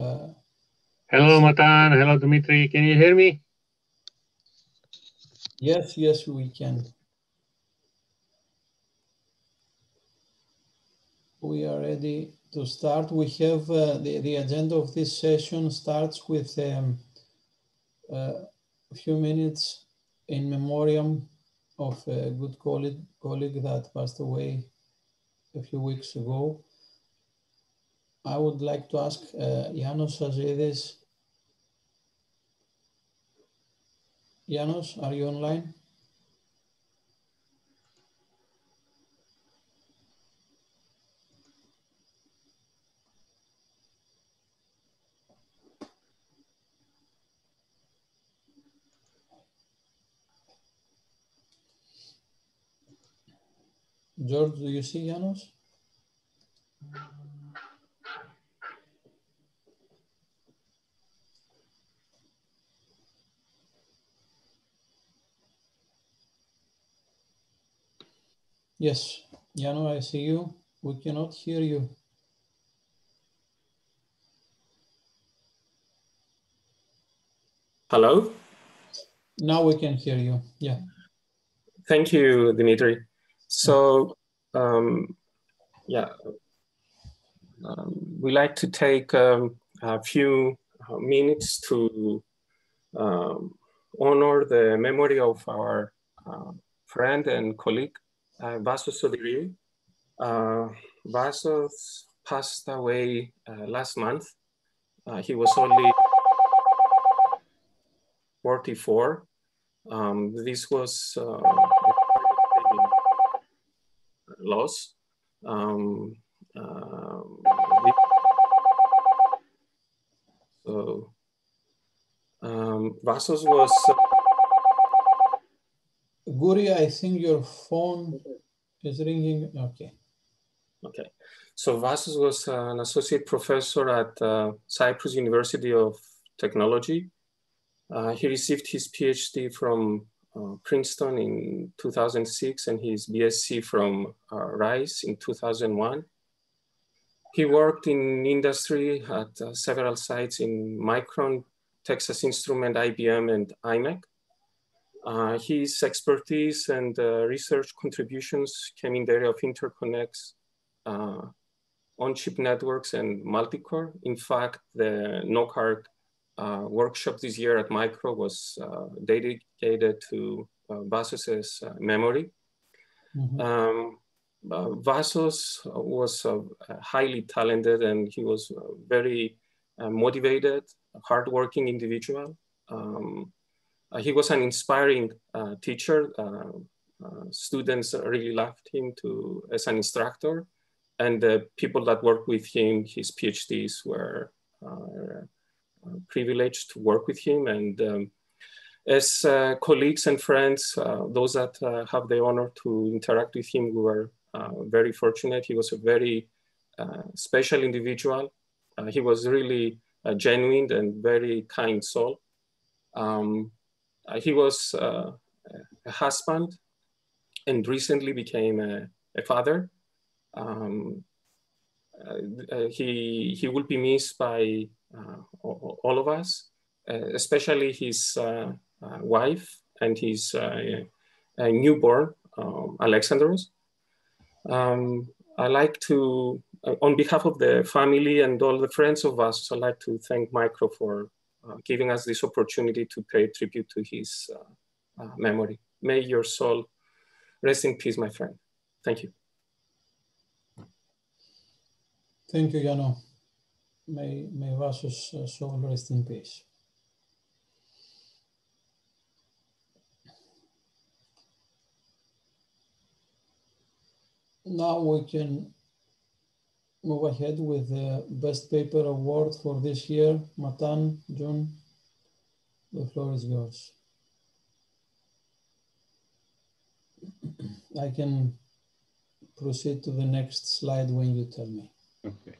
Hello, Matan. Hello, Dmitry. Can you hear me? Yes, yes, we can. We are ready to start. We have the agenda of this session starts with a few minutes in memoriam of a good colleague that passed away a few weeks ago. I would like to ask Janos Azides. Janos, are you online? George, do you see Janos? Yes, Jano, I see you. We cannot hear you. Hello? Now we can hear you, yeah. Thank you, Dmitry. So, we like to take a few minutes to honor the memory of our friend and colleague, Vasos Sodiriou. Vasos passed away last month. He was only 44. This was loss. Vasos was... Guri, I think your phone is ringing. Okay. Okay. So Vasos was an associate professor at Cyprus University of Technology. He received his PhD from Princeton in 2006 and his BSc from Rice in 2001. He worked in industry at several sites in Micron, Texas Instrument, IBM, and IMEC. His expertise and research contributions came in the area of interconnects, on-chip networks, and multicore. In fact, the NOCART workshop this year at Micro was dedicated to Vasos's memory. Vasos was highly talented and he was a very motivated, hardworking individual. He was an inspiring teacher. Students really loved him as an instructor, and the people that worked with him, his PhDs, were privileged to work with him. And as colleagues and friends, those that have the honor to interact with him, we were very fortunate. He was a very special individual. He was really a genuine and very kind soul. He was a husband and recently became a father. He will be missed by all of us, especially his wife and his newborn, Alexandros. I like to, on behalf of the family and all the friends of us, I'd like to thank Micro for giving us this opportunity to pay tribute to his memory. May your soul rest in peace, my friend. Thank you. Thank you, Jano. May Vasos' soul rest in peace. Now we can move ahead with the Best Paper Award for this year. Matan, June, the floor is yours. I can proceed to the next slide when you tell me. Okay.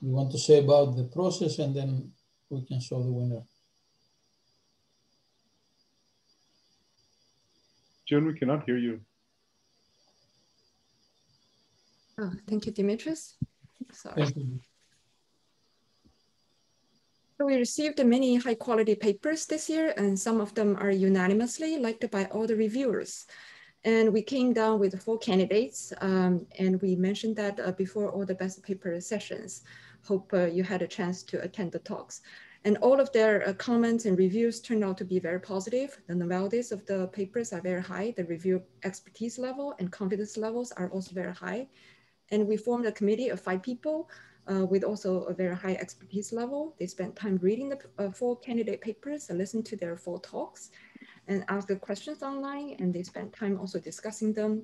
You want to say about the process and then we can show the winner. June, we cannot hear you. Oh, thank you, Dimitris. Sorry. Thank you. So we received many high quality papers this year, and some of them are unanimously liked by all the reviewers. And we came down with 4 candidates, and we mentioned that before all the best paper sessions. Hope you had a chance to attend the talks. And all of their comments and reviews turned out to be very positive. The novelities of the papers are very high. The review expertise level and confidence levels are also very high. And we formed a committee of 5 people with also a very high expertise level. They spent time reading the 4 candidate papers and listened to their 4 talks and asked the questions online. And they spent time also discussing them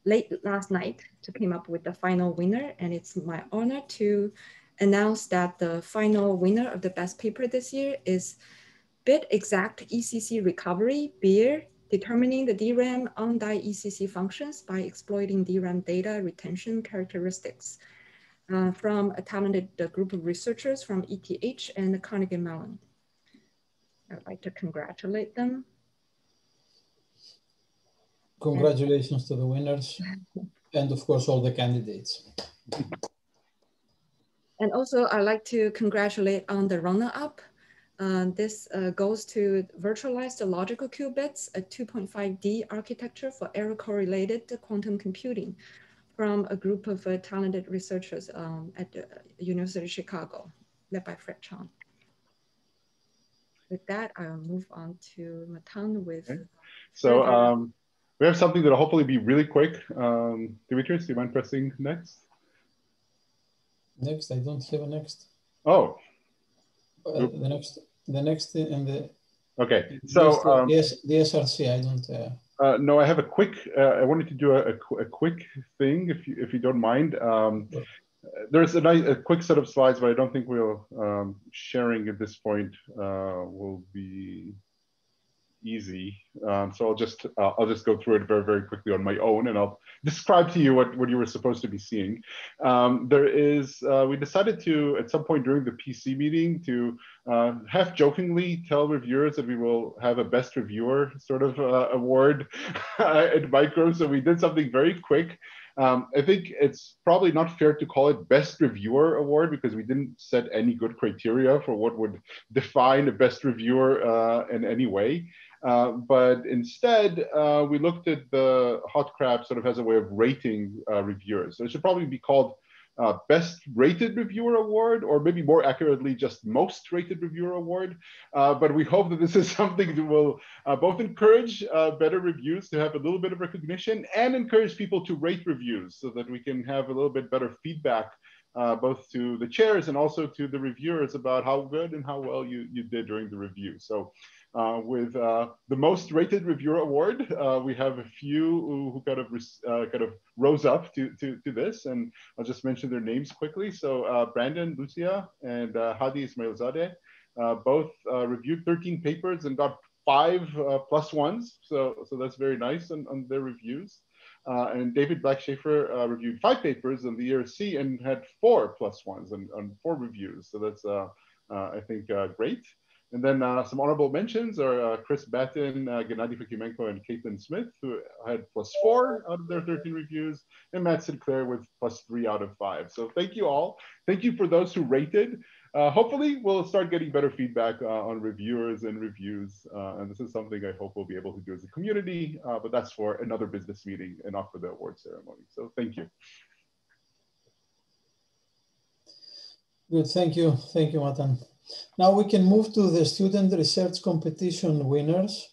late last night to come up with the final winner. And it's my honor to announce that the final winner of the best paper this year is Bit Exact ECC Recovery, BEER, Determining the DRAM on-die ECC Functions by Exploiting DRAM Data Retention Characteristics, from a talented group of researchers from ETH and Carnegie Mellon. I'd like to congratulate them. Congratulations to the winners and of course all the candidates. And also I'd like to congratulate on the runner-up. This goes to Virtualized Logical Qubits, a 2.5D architecture for error-correlated quantum computing from a group of talented researchers at the University of Chicago, led by Fred Chang. With that, I'll move on to Matan with... Okay. So we have something that'll hopefully be really quick. Dimitris, do you mind pressing next? Next, I don't have a next. Oh. The next in the... Okay, so... the SRC, I don't... no, I have a quick, I wanted to do a quick thing, if you don't mind. There's a quick set of slides, but I don't think we'll, sharing at this point will be easy. So I'll just go through it very, very quickly on my own, and I'll describe to you what you were supposed to be seeing. We decided to, at some point during the PC meeting, to half jokingly tell reviewers that we will have a best reviewer sort of award at Micro. So we did something very quick. I think it's probably not fair to call it best reviewer award because we didn't set any good criteria for what would define a best reviewer in any way. But instead, we looked at the Hot Crab sort of as a way of rating reviewers. So it should probably be called Best Rated Reviewer Award, or maybe more accurately, just Most Rated Reviewer Award. But we hope that this is something that will both encourage better reviews to have a little bit of recognition and encourage people to rate reviews so that we can have a little bit better feedback both to the chairs and also to the reviewers about how good and how well you did during the review. So with the Most Rated Reviewer Award, we have a few who kind of rose up to this, and I'll just mention their names quickly. So Brandon Lucia and Hadi Ismailzadeh both reviewed 13 papers and got 5 +1s. So that's very nice on their reviews. And David Black-Schaefer reviewed 5 papers on the ERC and had 4 +1s on 4 reviews. So that's, I think, great. And then some honorable mentions are Chris Batten, Gennady Fikimenko, and Caitlin Smith, who had +4 out of their 13 reviews, and Matt Sinclair with +3 out of 5. So thank you all. Thank you for those who rated. Hopefully, we'll start getting better feedback on reviewers and reviews. And this is something I hope we'll be able to do as a community, but that's for another business meeting and not for the award ceremony. So thank you. Good, thank you, Matan. Now we can move to the student research competition winners.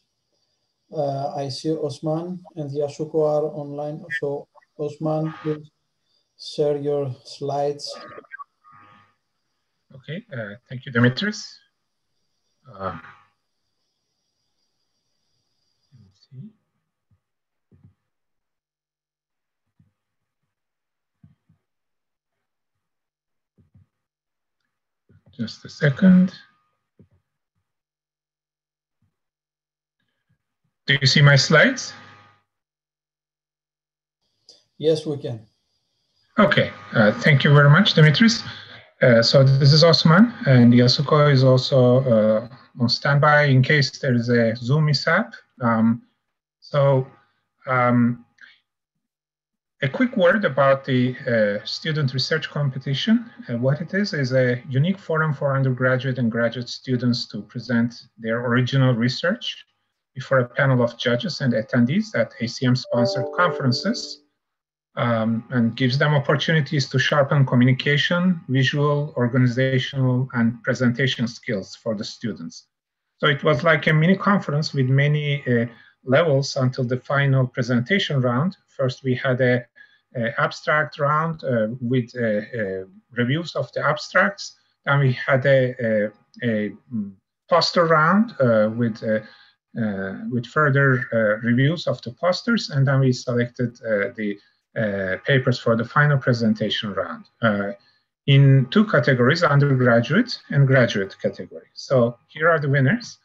I see Osman and Yasuko are online. So Osman, please share your slides. Okay, thank you, Dimitris. Let's see. Just a second. Do you see my slides? Yes, we can. Okay, thank you very much, Dimitris. So this is Osman, and Yasuko is also on standby in case there is a Zoom mishap. A quick word about the student research competition. What it is a unique forum for undergraduate and graduate students to present their original research before a panel of judges and attendees at ACM-sponsored conferences, and gives them opportunities to sharpen communication, visual, organizational, and presentation skills for the students. So it was like a mini conference with many levels until the final presentation round. First, we had a abstract round with reviews of the abstracts. Then we had a poster round with further reviews of the posters, and then we selected the papers for the final presentation round in two categories, undergraduate and graduate category. So here are the winners.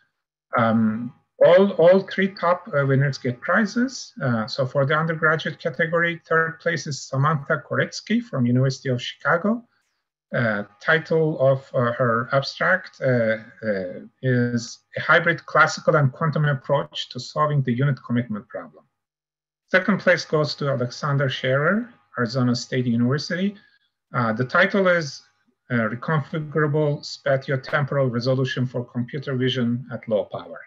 All three top winners get prizes. So for the undergraduate category, third place is Samantha Koretsky from University of Chicago. Title of her abstract is A Hybrid Classical and Quantum Approach to Solving the Unit Commitment Problem. Second place goes to Alexander Scherer, Arizona State University. The title is Reconfigurable Spatiotemporal Resolution for Computer Vision at Low Power.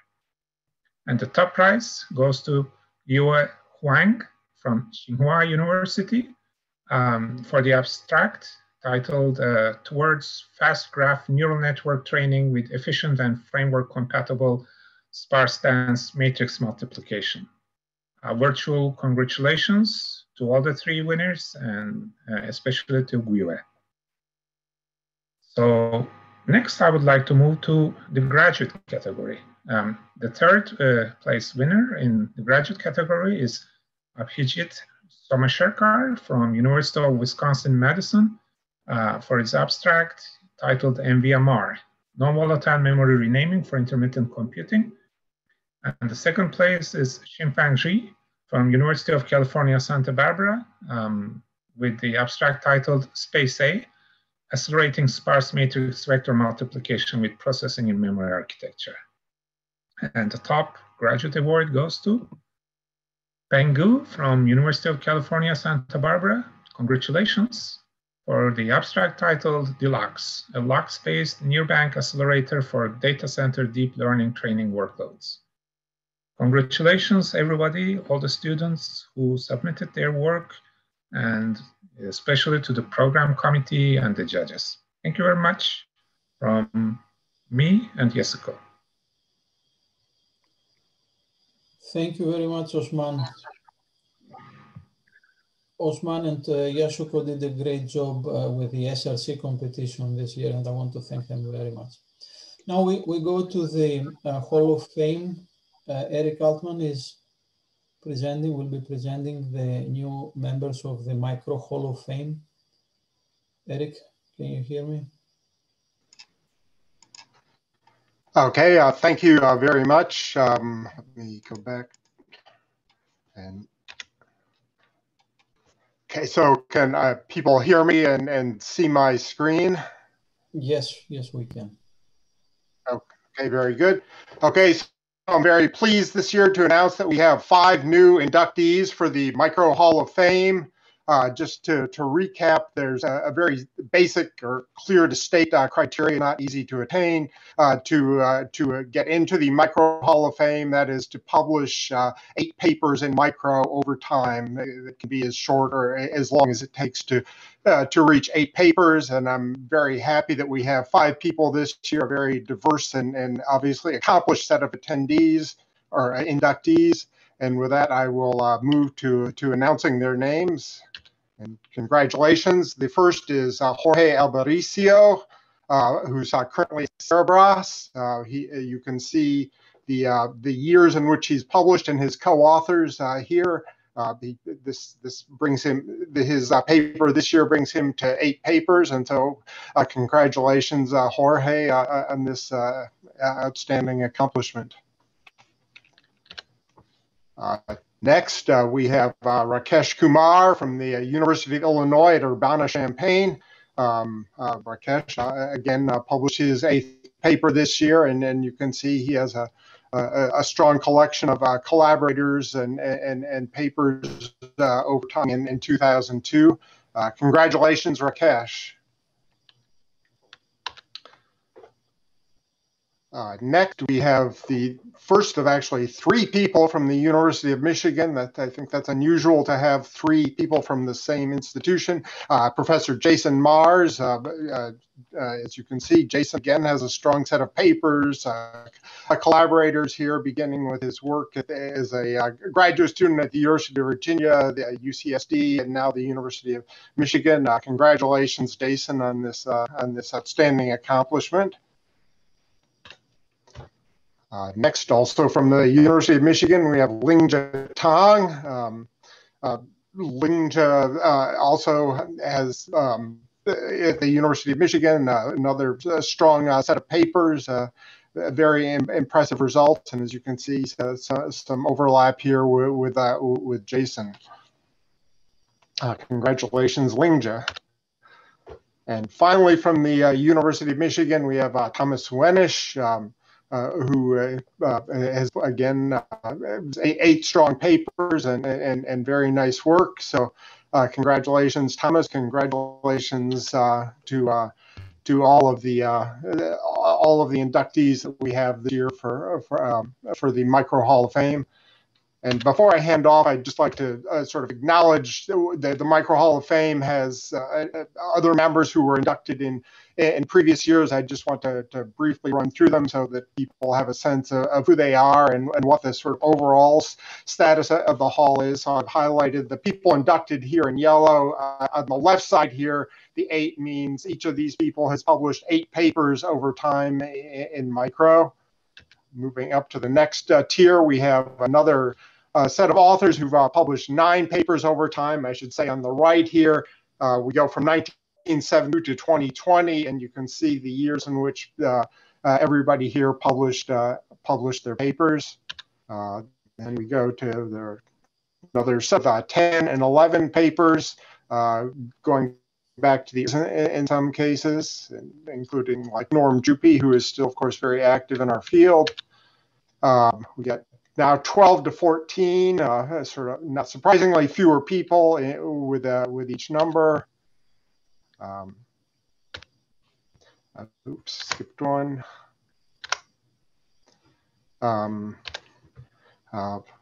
And the top prize goes to Guyue Huang from Tsinghua University for the abstract titled Towards Fast Graph Neural Network Training with Efficient and Framework-Compatible Sparse Dense Matrix Multiplication. Virtual congratulations to all the three winners, and especially to Guyue. So next, I would like to move to the graduate category. The third place winner in the graduate category is Abhijit Somasherkar from University of Wisconsin-Madison for his abstract titled NVMR, Non-Volatile Memory Renaming for Intermittent Computing. And the second place is Xinfang Zhi from University of California, Santa Barbara with the abstract titled Space A, Accelerating Sparse Matrix Vector Multiplication with Processing in Memory Architecture. And the top graduate award goes to Peng Gu from University of California, Santa Barbara. Congratulations for the abstract titled Deluxe, a LUX-based nearbank accelerator for data center deep learning training workloads. Congratulations, everybody, all the students who submitted their work, and especially to the program committee and the judges. Thank you very much from me and Yasuko. Thank you very much, Osman. Osman and Yasuko did a great job with the SRC competition this year, and I want to thank them very much. Now we go to the Hall of Fame. Eric Altman will be presenting the new members of the Micro Hall of Fame. Eric, can you hear me? Okay, thank you very much. Let me go back. And okay, so can people hear me and see my screen? Yes, yes, we can. Okay, very good. Okay, so I'm very pleased this year to announce that we have 5 new inductees for the Micro Hall of Fame. Just to recap, there's a very basic or clear to state criteria, not easy to attain, to get into the Micro Hall of Fame. That is to publish 8 papers in micro over time. It can be as short or as long as it takes to reach 8 papers. And I'm very happy that we have 5 people this year, a very diverse and obviously accomplished set of attendees or inductees. And with that, I will move to announcing their names. And congratulations. The first is Jorge Albericio, who's currently at Cerebras. You can see the years in which he's published and his co-authors here. This brings him, his paper this year brings him to 8 papers. And so congratulations, Jorge, on this outstanding accomplishment. Next, we have Rakesh Kumar from the University of Illinois at Urbana-Champaign. Rakesh, again, published his 8th paper this year, and then you can see he has a a strong collection of collaborators and papers over time in 2002. Congratulations, Rakesh. Next, we have the first of actually 3 people from the University of Michigan. I think that's unusual to have 3 people from the same institution. Professor Jason Mars, as you can see, Jason again has a strong set of papers, collaborators here, beginning with his work as a graduate student at the University of Virginia, the UCSD, and now the University of Michigan. Congratulations, Jason, on this outstanding accomplishment. Next, also from the University of Michigan, we have Lingjia Tang. Lingjia also has, at the University of Michigan, another strong set of papers, very impressive results. And as you can see, some overlap here with Jason. Congratulations, Lingjia. And finally, from the University of Michigan, we have Thomas Wenisch, who has, again, 8 strong papers and very nice work. So congratulations, Thomas. Congratulations to all of the inductees that we have this year for the Micro Hall of Fame. And before I hand off, I'd just like to sort of acknowledge that the Micro Hall of Fame has other members who were inducted in previous years. I just want to briefly run through them so that people have a sense of who they are and what the sort of overall status of the hall is. So I've highlighted the people inducted here in yellow. On the left side here, the 8 means each of these people has published 8 papers over time in micro. Moving up to the next tier, we have another set of authors who've published 9 papers over time. I should say on the right here, we go from 1972 to 2020, and you can see the years in which everybody here published their papers. And we go to another set of 10 and 11 papers, going back to in some cases, including like Norm Juppy, who is still, of course, very active in our field. We got now 12 to 14, sort of not surprisingly fewer people with each number. Oops, skipped one.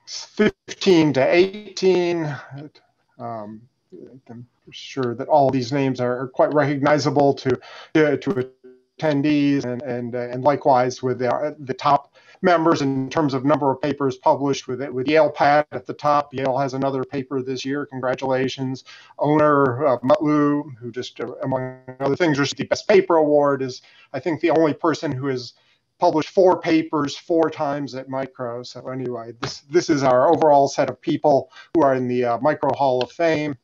15 to 18. I'm sure that all these names are quite recognizable to attendees, and likewise with the top members in terms of number of papers published with Yale Pat at the top. Yale has another paper this year. Congratulations. Owner Mutlu, who just, among other things, received the Best Paper Award, is, I think, the only person who has published 4 papers 4 times at Micro. So anyway, this is our overall set of people who are in the Micro Hall of Fame.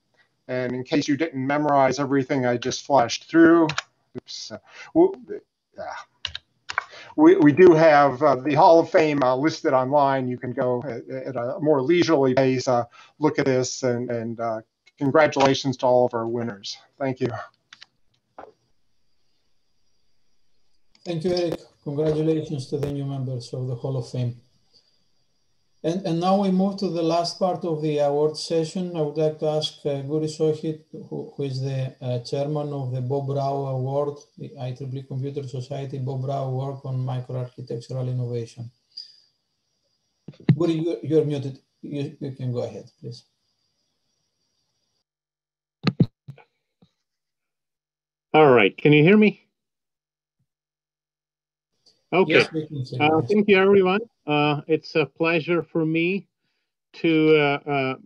And in case you didn't memorize everything I just flashed through, oops, we do have the Hall of Fame listed online. You can go at a more leisurely pace, look at this, and congratulations to all of our winners. Thank you. Thank you, Eric. Congratulations to the new members of the Hall of Fame. And now we move to the last part of the award session. I would like to ask Guri Sohit, who is the chairman of the Bob Rau Award, the IEEE Computer Society Bob Rau Award on Microarchitectural Innovation. Guri, you're muted. You can go ahead, please. All right, can you hear me? Okay, yes, we can see you. Thank you, everyone. It's a pleasure for me to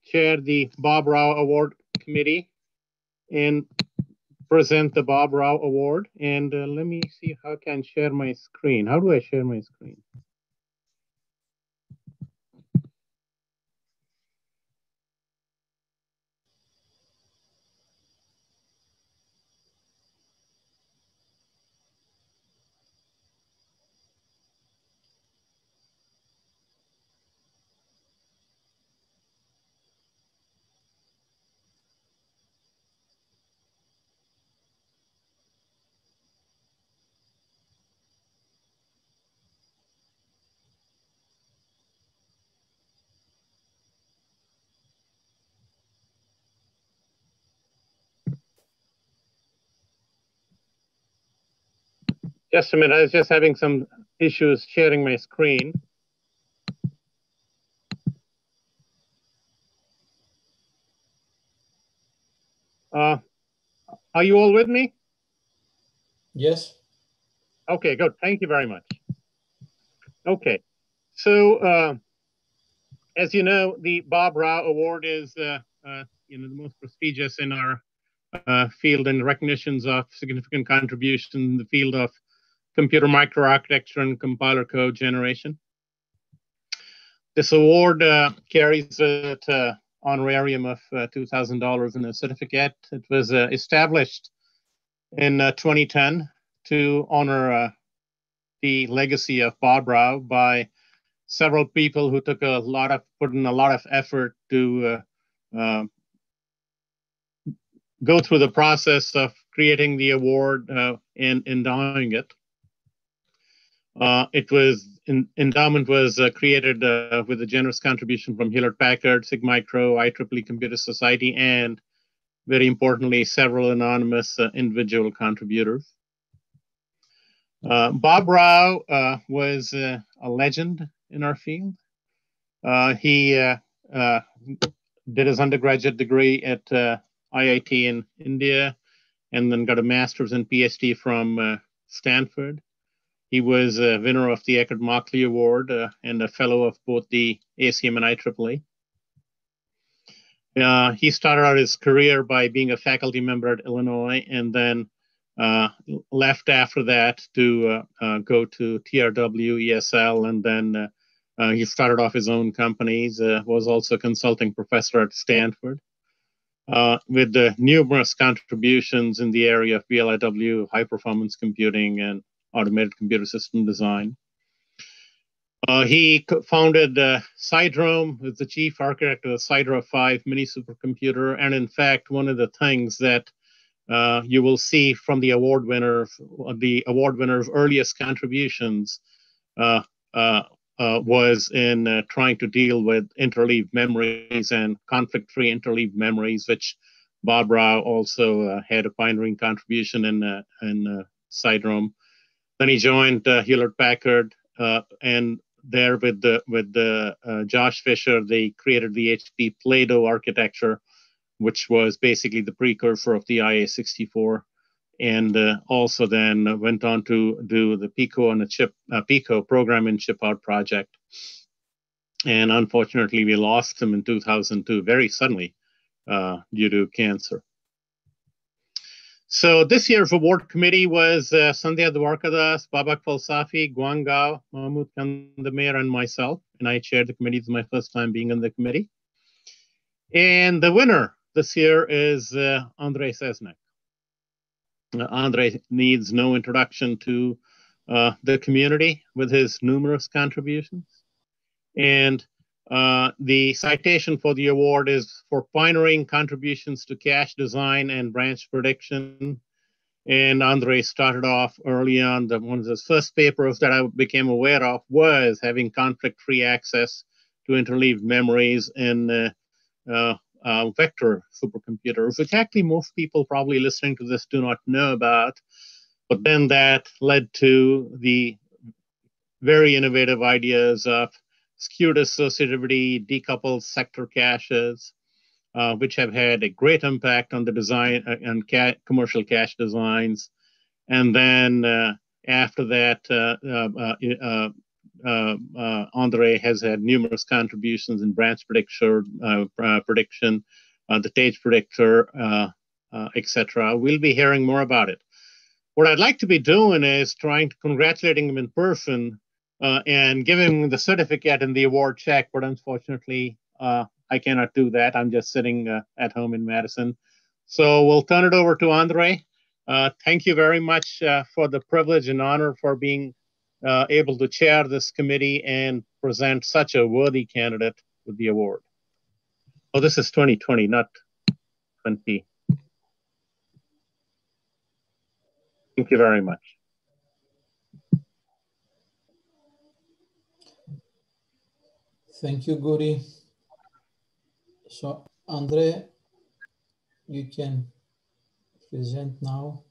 chair the Bob Rau Award Committee and present the Bob Rau Award. And let me see how I can share my screen. How do I share my screen? Just a minute, I was just having some issues sharing my screen. Are you all with me? Yes. Okay, good. Thank you very much. Okay, so as you know, the Bob Rau Award is the most prestigious in our field and recognitions of significant contribution in the field of computer microarchitecture and compiler code generation. This award carries an honorarium of $2,000 and a certificate. It was established in 2010 to honor the legacy of Bob Rau by several people who put in a lot of effort to go through the process of creating the award and endowing it. Endowment was created with a generous contribution from Hewlett-Packard, SIGMicro, IEEE Computer Society, and very importantly, several anonymous individual contributors. Bob Rau was a legend in our field. He did his undergraduate degree at IIT in India, and then got a master's and PhD from Stanford. He was a winner of the Eckert-Mauchly Award and a fellow of both the ACM and IEEE. He started out his career by being a faculty member at Illinois, and then left after that to go to TRW, ESL, and then he started off his own companies, was also a consulting professor at Stanford, with numerous contributions in the area of VLIW, high-performance computing, and automated computer system design. He founded Sidrome, was the chief architect of the Sidra 5 mini supercomputer, and in fact, one of the things that you will see from the award winner's earliest contributions was in trying to deal with interleaved memories and conflict-free interleaved memories, which Bob Rau also had a pioneering contribution in Sidrome. Then he joined Hewlett-Packard, and there with Josh Fisher, they created the HP Play-Doh architecture, which was basically the precursor of the IA-64, and also then went on to do the Pico on a chip, Pico program and chip out project. And unfortunately, we lost him in 2002 very suddenly due to cancer. So this year's award committee was Sandhya Dwarkadas, Babak Falsafi, Guang Gao, Mahmoud Kandamir, and myself. And I chaired the committee. This is my first time being on the committee. And the winner this year is André Seznec. André needs no introduction to the community with his numerous contributions. And the citation for the award is for pioneering contributions to cache design and branch prediction. And André started off early on. One of his first papers that I became aware of was having conflict-free access to interleaved memories in vector supercomputers, which actually most people probably listening to this do not know about. But then that led to the very innovative ideas of skewed associativity, decoupled sector caches, which have had a great impact on the design and commercial cache designs. And then after that, André has had numerous contributions in branch prediction, the Tage predictor, etc. We'll be hearing more about it. What I'd like to be doing is congratulating him in person and giving him the certificate and the award check, but unfortunately, I cannot do that. I'm just sitting at home in Madison. So we'll turn it over to André. Thank you very much for the privilege and honor for being able to chair this committee and present such a worthy candidate with the award. Oh, this is 2020, not 20. Thank you very much. Thank you, Guri. So, André, you can present now.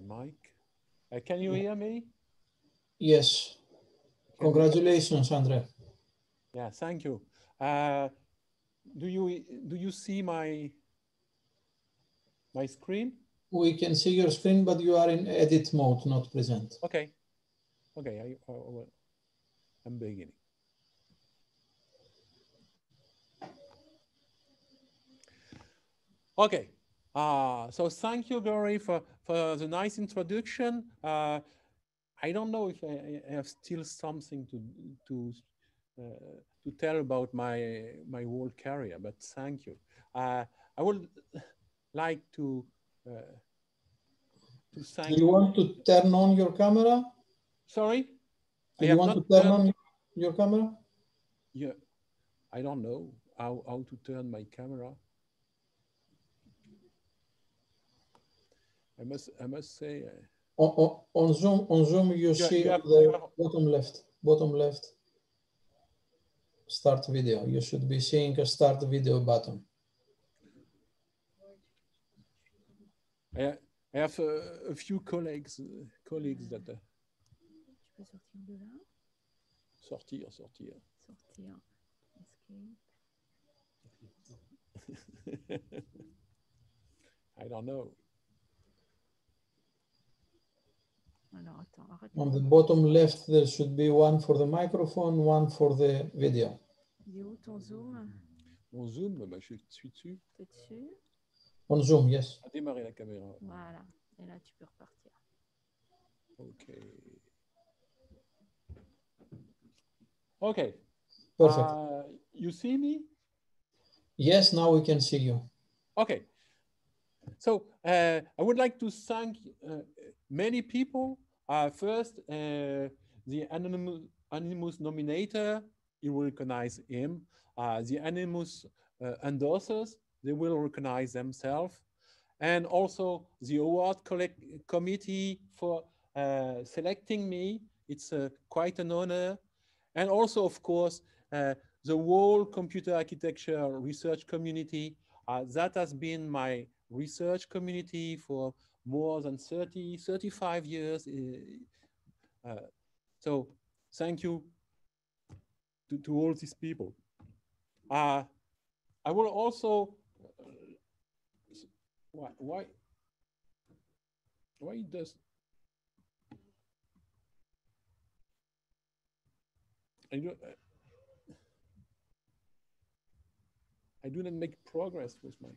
mic. Can you hear me? Yes. Congratulations, André. Yeah, thank you. Do you see my screen? We can see your screen, but you are in edit mode, not present. Okay. Okay, I'm beginning. Okay. So thank you, Gary, for the nice introduction. I don't know if I have still something to tell about my whole career, but thank you. I would like to thank. Do you want to turn on your camera? Sorry? Do you want to turn on your camera? Yeah, I don't know how to turn my camera. I must say. On Zoom, you see the bottom left. Start video. You should be seeing a start video button. I have a few colleagues that. Sortir. Escape. I don't know. On the bottom left, there should be one for the microphone, one for the video. Il est où ton Zoom? Mon Zoom, bah, je suis dessus. T'es dessus? On Zoom, yes. À démarrer la caméra. Voilà. Et là, tu peux repartir. OK. OK. Perfect. You see me? Yes, now we can see you. Okay. So I would like to thank many people. First, the anonymous nominator, you will recognize him. The anonymous endorsers, they will recognize themselves. And also the award committee for selecting me. It's quite an honor. And also, of course, the whole computer architecture research community. That has been my research community for more than 35 years. So thank you to all these people. I will also, why does, I do not make progress with my,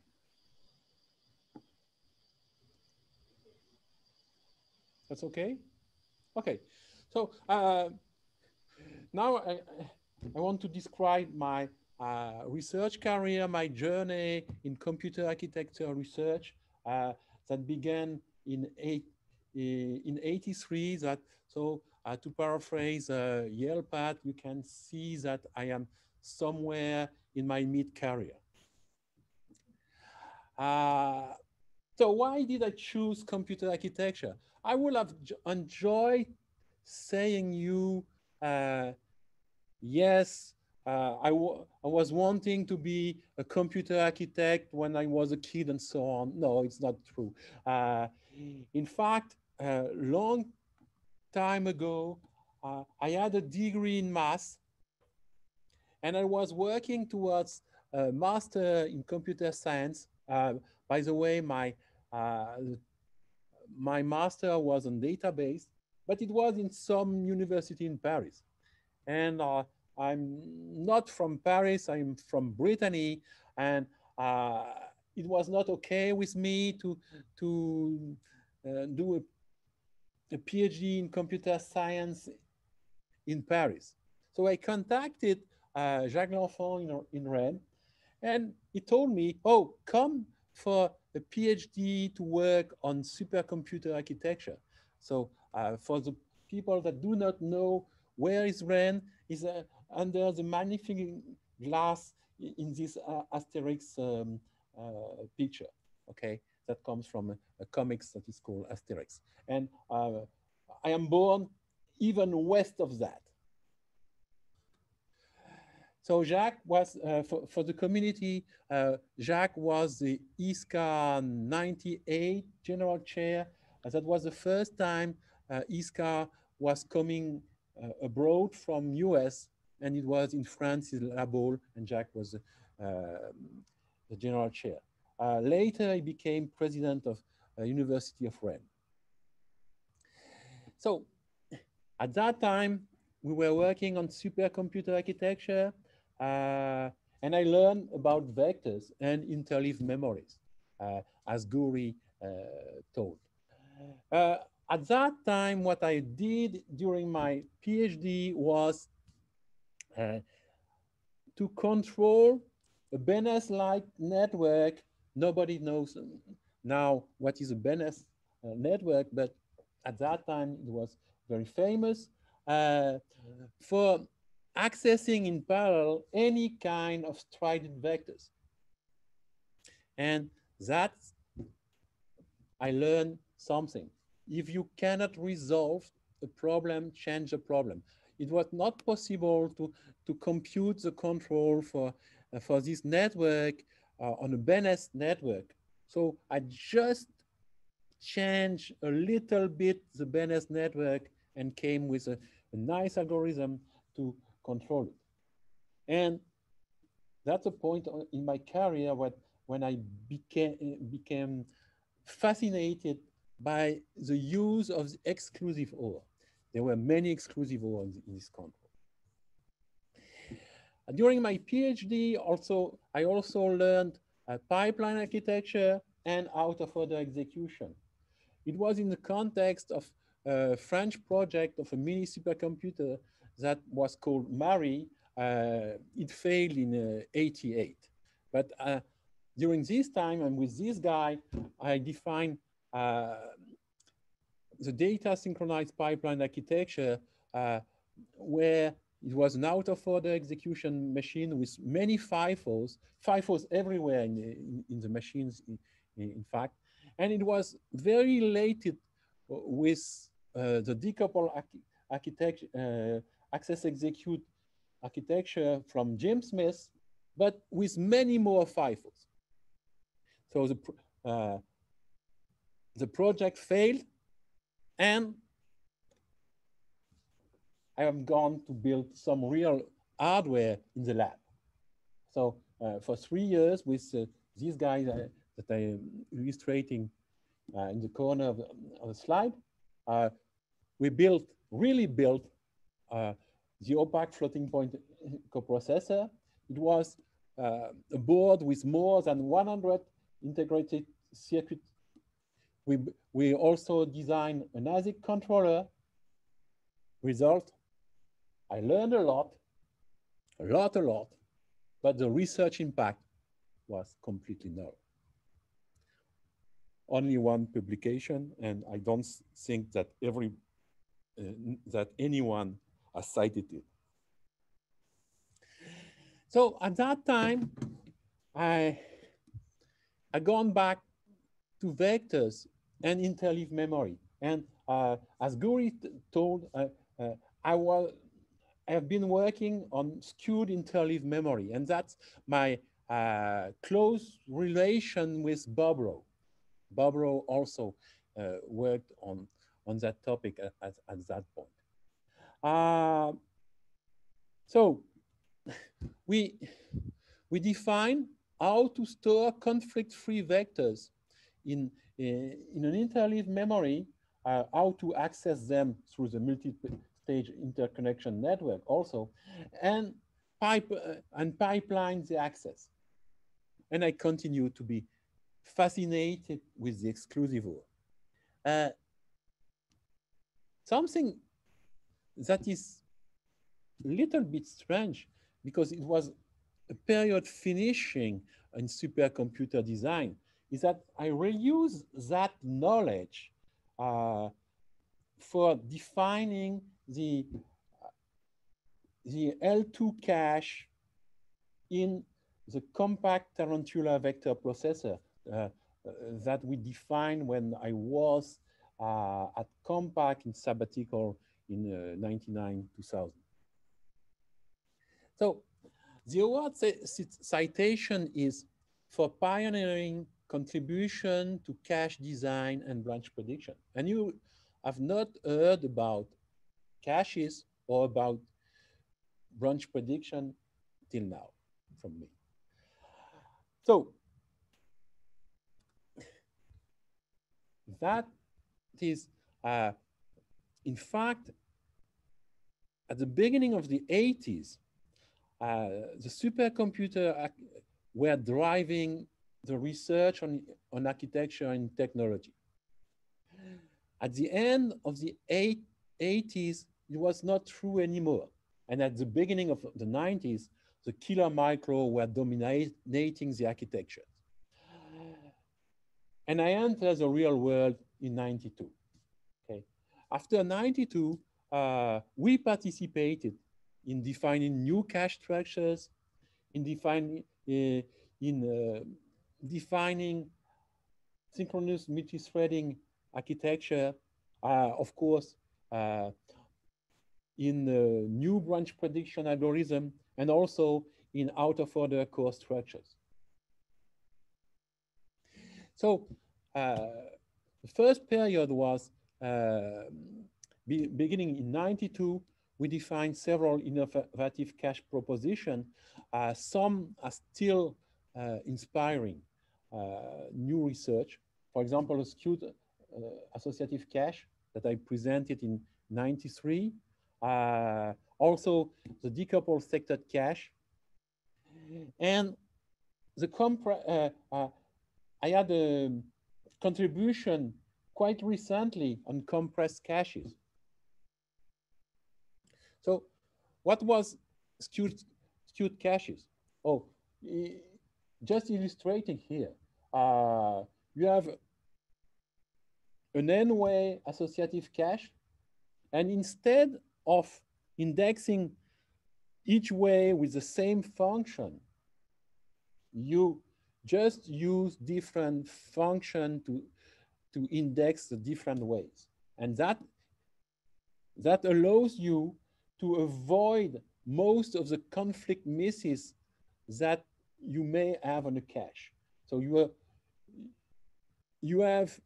that's okay? Okay, so now I want to describe my research career, my journey in computer architecture research that began in 83. That, so to paraphrase Yale path, you can see that I am somewhere in my mid-career. So why did I choose computer architecture? I would have enjoyed saying you, yes, I was wanting to be a computer architect when I was a kid and so on. No, it's not true. In fact, a long time ago, I had a degree in math, and I was working towards a master in computer science. By the way, my master was on database, but it was in some university in Paris. And I'm not from Paris, I'm from Brittany, and it was not okay with me to do a PhD in computer science in Paris. So I contacted Jacques L'Enfant in Rennes, and he told me, oh, come for a PhD to work on supercomputer architecture. So for the people that do not know, where is Rennes? Is under the magnifying glass in this Asterix picture, okay? That comes from a comics that is called Asterix. And I am born even west of that. So Jacques was, for the community, Jacques was the ISCA 98 general chair that was the first time ISCA was coming abroad from US, and it was in France, in La Baule, and Jacques was the general chair. Later, he became president of University of Rennes. So at that time, we were working on supercomputer architecture, and I learned about vectors and interleaved memories, as Guri told. At that time, what I did during my PhD was to control a BNS-like network. Nobody knows now what is a BNS network, but at that time it was very famous for accessing in parallel any kind of strided vectors. And that I learned something. If you cannot resolve a problem, change the problem. It was not possible to compute the control for this network on a BNS network. So I just changed a little bit the BNS network and came with a nice algorithm to control it. And that's a point in my career when I became fascinated by the use of the exclusive OR. There were many exclusive OR in this control. During my PhD, I also learned pipeline architecture and out-of-order execution. It was in the context of a French project of a mini supercomputer that was called Marie. It failed in '88. But during this time, and with this guy, I defined the data synchronized pipeline architecture, where it was an out-of-order execution machine with many FIFOs everywhere in the machines, in fact. And it was very related with the decoupled architecture, access execute architecture from James Smith, but with many more FIFOs. So the project failed, and I have gone to build some real hardware in the lab. So for 3 years with these guys that I am illustrating in the corner of the slide, we really built the opaque floating point coprocessor. It was a board with more than 100 integrated circuits. We also designed an ASIC controller. Result, I learned a lot, but the research impact was completely null. Only one publication, and I don't think that that anyone has cited it. So at that time, I gone back to vectors and interleaved memory. And as Guri told, I have been working on skewed interleaved memory, and that's my close relation with Bob Rau. Bob Rau also worked on that topic at that point. So we define how to store conflict-free vectors in an interleaved memory, how to access them through the multi-stage interconnection network also, and pipeline the access. And I continue to be fascinated with the exclusive OR. Something that is a little bit strange, because it was a period finishing in supercomputer design, is that I reuse that knowledge for defining the L2 cache in the compact tarantula vector processor that we defined when I was at Compact in sabbatical in 99-2000. So the award citation is for pioneering contribution to cache design and branch prediction. And you have not heard about caches or about branch prediction till now from me. So that is, in fact, at the beginning of the 80s, the supercomputer were driving the research on architecture and technology. At the end of the 80s, it was not true anymore. And at the beginning of the 90s, the killer micro were dominating the architecture. And I entered the real world in 92. Okay. After 92, we participated in defining new cache structures, in defining synchronous multi-threading architecture, of course, in new branch prediction algorithm, and also in out-of-order core structures. So the first period was beginning in 92. We defined several innovative cache propositions. Some are still inspiring new research. For example, a skewed associative cache that I presented in 93. Also, the decoupled sectored cache. And the I had a contribution quite recently on compressed caches. So what was skewed caches? Oh, just illustrating here. You have an n-way associative cache, and instead of indexing each way with the same function, you just use different function to index the different ways. And that allows you to avoid most of the conflict misses that you may have on a cache. So you have,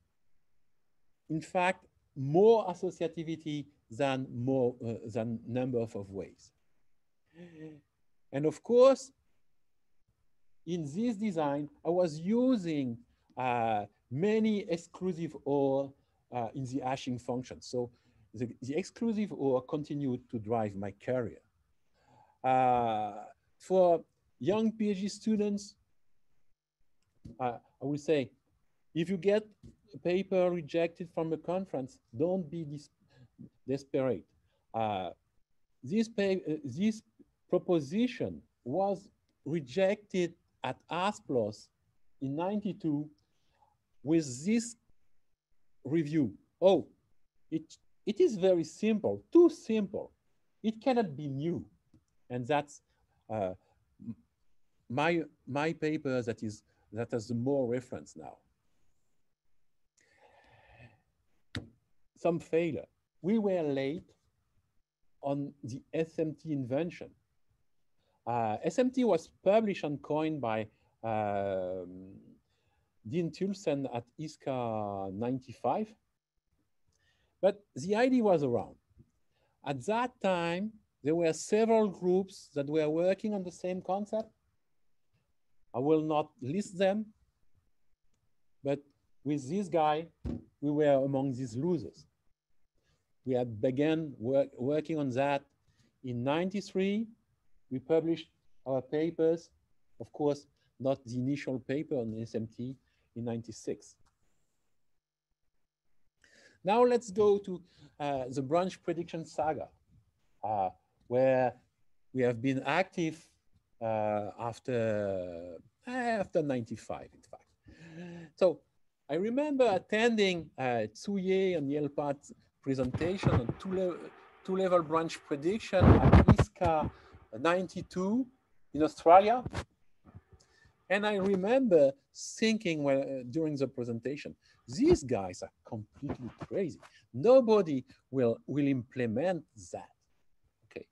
in fact, more associativity than number of ways. And of course, in this design, I was using many exclusive OR in the hashing function. So the exclusive OR continued to drive my career. For young PhD students, I would say, if you get a paper rejected from a conference, don't be desperate. This proposition was rejected at ASPLOS in 92 with this review. Oh, it is very simple, too simple. It cannot be new. And that's my paper that has more reference now. Some failure. We were late on the SMT invention. SMT was published and coined by Dean Tulsen at ISCA 95. But the idea was around. At that time, there were several groups that were working on the same concept. I will not list them, but with this guy, we were among these losers. We had begun working on that in 93. We published our papers, of course, not the initial paper on SMT in 96. Now let's go to the branch prediction saga, where we have been active after 95, in fact. So I remember attending Tsuye and Yelpat's presentation on two-level branch prediction at ISCA 92 in Australia. And I remember thinking during the presentation, these guys are completely crazy. Nobody will implement that. Okay.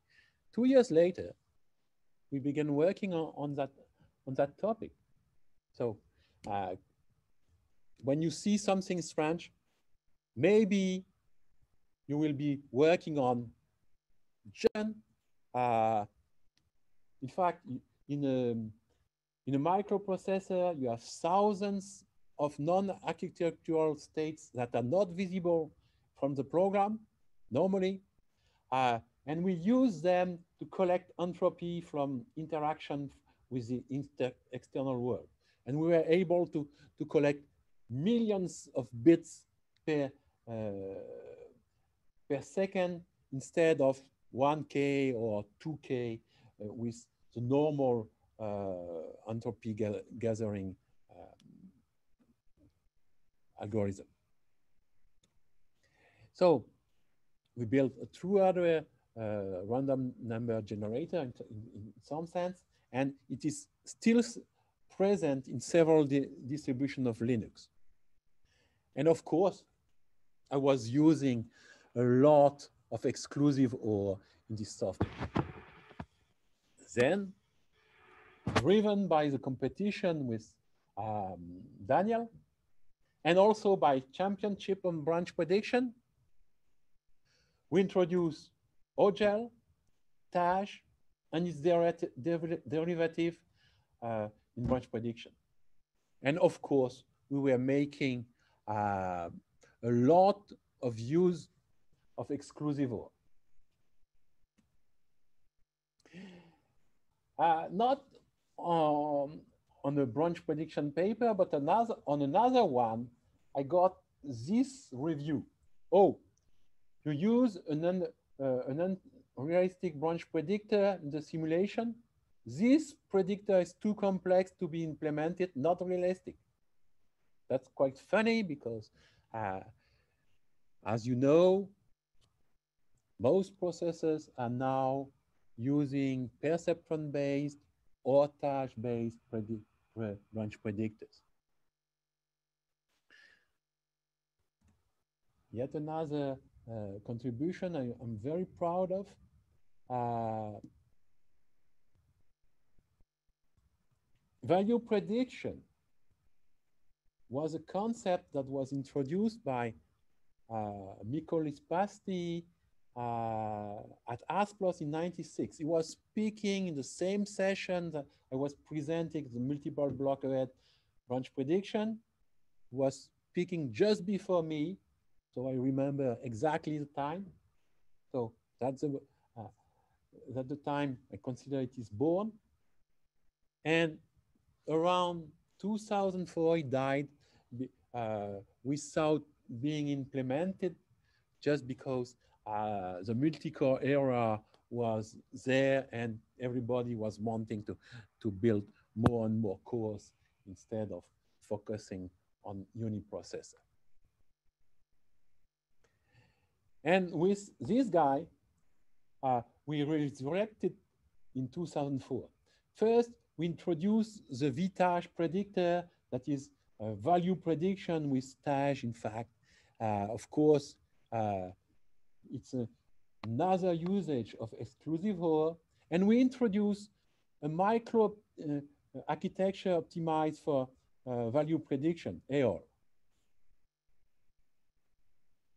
2 years later, we began working on that topic. So when you see something strange, maybe you will be working on Gen. In fact, in a microprocessor, you have thousands of non-architectural states that are not visible from the program normally. And we use them to collect entropy from interaction with the external world. And we were able to collect millions of bits per second instead of 1K or 2K with the normal entropy gathering algorithm. So we built a true hardware random number generator in some sense, and it is still present in several distributions of Linux. And of course, I was using a lot of exclusive OR in this software. Then, driven by the competition with Daniel, and also by championship on branch prediction, we introduced OGEL, TAJ, and its derivative in branch prediction. And of course, we were making a lot of use of exclusive OR. Not on a branch prediction paper, but on another one, I got this review. Oh, you use an unrealistic branch predictor in the simulation. This predictor is too complex to be implemented, not realistic. That's quite funny because, as you know, most processors are now using perceptron-based or TAJ-based branch predictors. Yet another contribution I'm very proud of. Value prediction was a concept that was introduced by Mikko Lispasti at ASPLOS in '96. He was speaking in the same session that I was presenting the multiple block ahead branch prediction. He was speaking just before me, so I remember exactly the time. So that's the time I consider it is born. And around 2004, he died without being implemented, just because the multi-core era was there and everybody was wanting to build more and more cores instead of focusing on uniprocessor. And with this guy, we resurrected in 2004. First, we introduced the VTAJ predictor, that is a value prediction with TAJ, in fact. Of course, it's another usage of exclusive OR. And we introduced a micro architecture optimized for value prediction, AOR.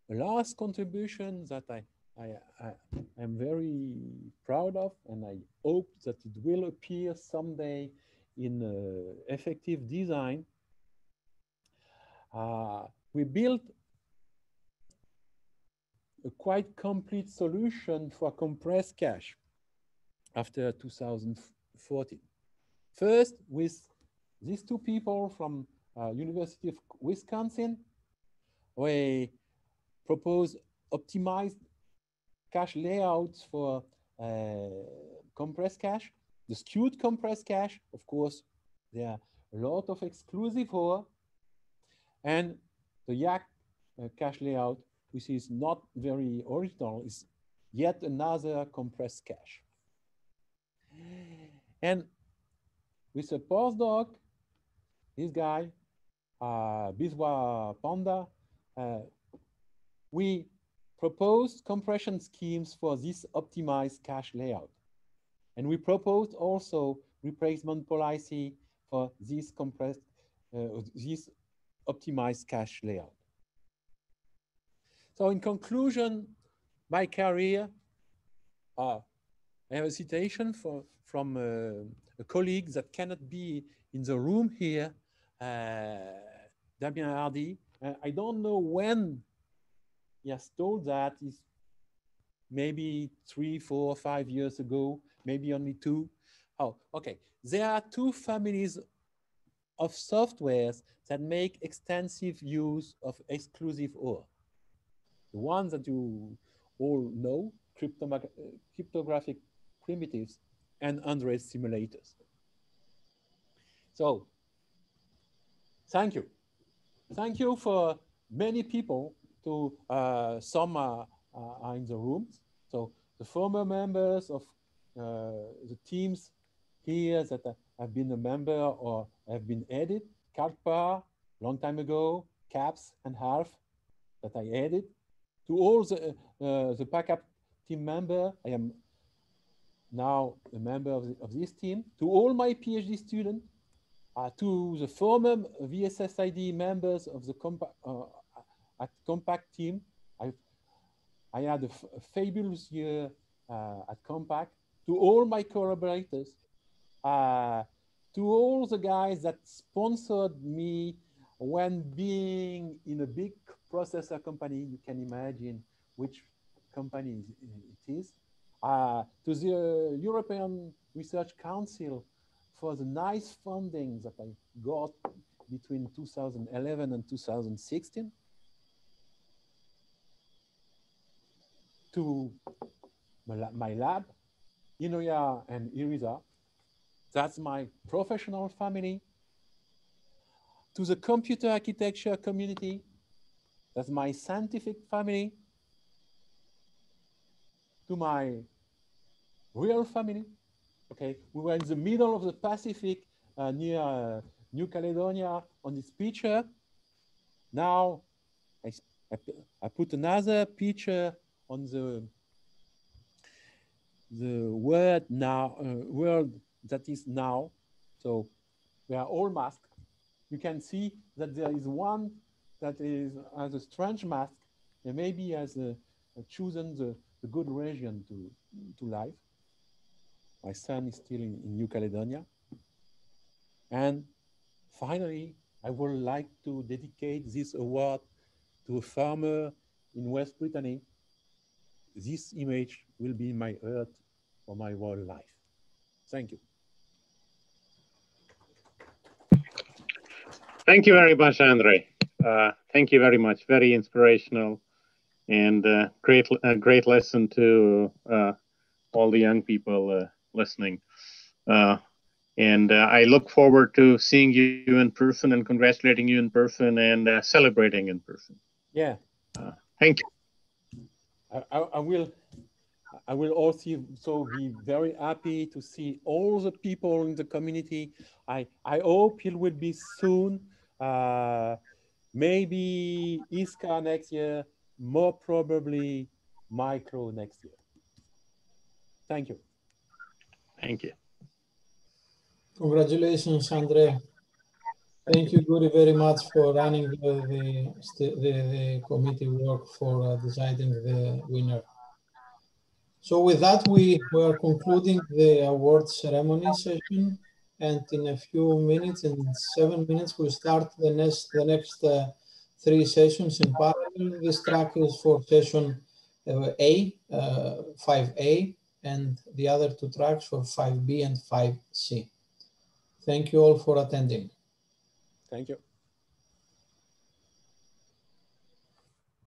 The last contribution that I'm very proud of, and I hope that it will appear someday in effective design. We built a quite complete solution for compressed cache after 2014. First, with these two people from University of Wisconsin, we proposed optimized cache layouts for compressed cache. The skewed compressed cache, of course, there are a lot of exclusive OR, and the YAC cache layout, which is not very original, is yet another compressed cache. And with a postdoc, this guy, Biswa Panda, we proposed compression schemes for this optimized cache layout. And we proposed also replacement policy for this compressed, this optimized cache layout. So in conclusion, my career, I have a citation from a colleague that cannot be in the room here, Damien Hardy. I don't know when he has told that. It's maybe 3, 4, 5 years ago, maybe only 2. Oh, okay. There are 2 families of softwares that make extensive use of exclusive OR. The ones that you all know, cryptographic primitives and André simulators. So, thank you. Thank you for many people to some are in the rooms. So the former members of the teams here that have been a member or have been added, Kalpa, long time ago, Caps and Half that I added. To all the backup team member, I am now a member of this team. To all my PhD students, to the former VSSID members of the at Compact team, I had a fabulous year at Compact. To all my collaborators, to all the guys that sponsored me when being in a big processor company, you can imagine which company it is. To the European Research Council for the nice funding that I got between 2011 and 2016. To my lab, Inoya and Iriza, that's my professional family. To the computer architecture community, that's my scientific family. To my real family, okay, we were in the middle of the Pacific near New Caledonia on this picture. Now I put another picture on the word now, world that is now. So we are all masked. You can see that there is one that is as a strange mask, and maybe has chosen the good region to live. My son is still in New Caledonia. And finally, I would like to dedicate this award to a farmer in West Brittany. This image will be my earth for my whole life. Thank you. Thank you very much, André. Thank you very much. Very inspirational and great lesson to all the young people listening. And I look forward to seeing you in person and congratulating you in person and celebrating in person. Yeah. Thank you. I will also be very happy to see all the people in the community. I hope it will be soon. Maybe ISCA next year, more probably Micro next year. Thank you. Thank you. Congratulations, André. Thank you, Guri, very much for running the committee work for deciding the winner. So with that, we are concluding the award ceremony session. And in a few minutes, in 7 minutes, we'll start the next 3 sessions in parallel. This track is for session A, 5A, and the other 2 tracks for 5B and 5C. Thank you all for attending. Thank you.